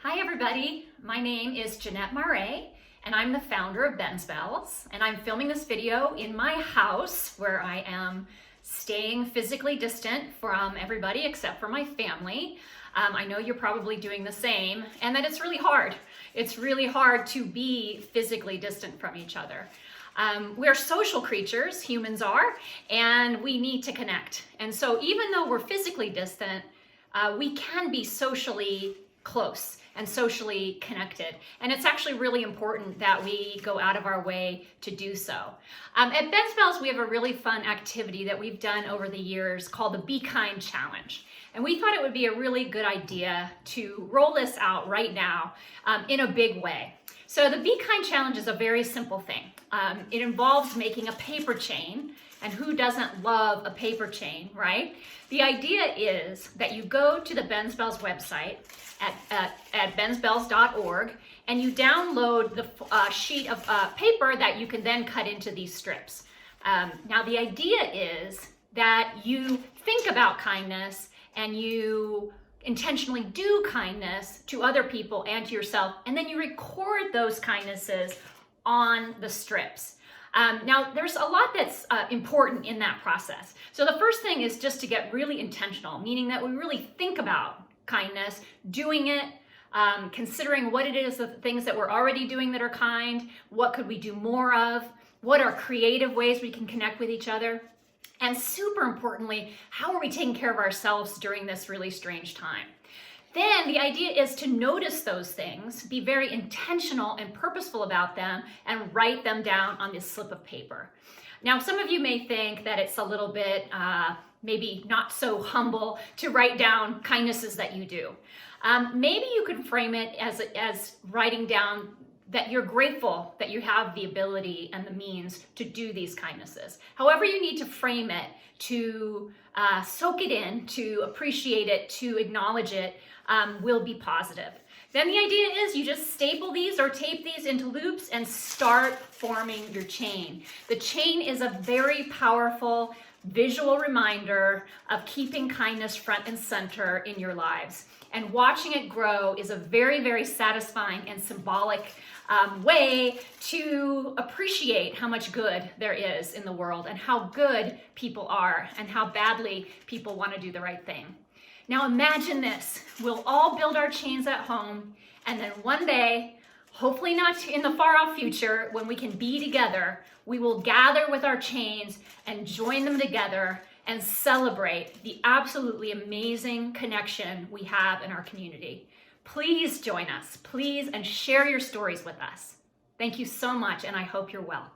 Hi everybody, my name is Jeanette Marais and I'm the founder of Ben's Bells, and I'm filming this video in my house where I am staying physically distant from everybody except for my family. I know you're probably doing the same, and that it's really hard. It's really hard to be physically distant from each other. We're social creatures, humans are, and we need to connect. And so even though we're physically distant, we can be socially close and socially connected. And it's actually really important that we go out of our way to do so. At Ben's Bells, we have a really fun activity that we've done over the years called the Be Kind Challenge. And we thought it would be a really good idea to roll this out right now in a big way. So the Be Kind Challenge is a very simple thing. It involves making a paper chain, and who doesn't love a paper chain, right? The idea is that you go to the Ben's Bells website at bensbells.org, and you download the sheet of paper that you can then cut into these strips. Now the idea is that you think about kindness and you intentionally do kindness to other people and to yourself, and then you record those kindnesses on the strips. Now, there's a lot that's important in that process. So the first thing is just to get really intentional, meaning that we really think about kindness, doing it, considering what it is, the things that we're already doing that are kind, what could we do more of, what are creative ways we can connect with each other, and super importantly, how are we taking care of ourselves during this really strange time? Then the idea is to notice those things, be very intentional and purposeful about them, and write them down on this slip of paper. Now, some of you may think that it's a little bit maybe not so humble to write down kindnesses that you do. Maybe you could frame it as writing down that you're grateful that you have the ability and the means to do these kindnesses. However you need to frame it, to soak it in, to appreciate it, to acknowledge it, will be positive. Then the idea is you just staple these or tape these into loops and start forming your chain. The chain is a very powerful visual reminder of keeping kindness front and center in your lives. And watching it grow is a very, very satisfying and symbolic way to appreciate how much good there is in the world and how good people are and how badly people want to do the right thing. Now imagine this, we'll all build our chains at home, and then one day, hopefully not in the far off future, when we can be together, we will gather with our chains and join them together and celebrate the absolutely amazing connection we have in our community. Please join us, please, and share your stories with us. Thank you so much, and I hope you're well.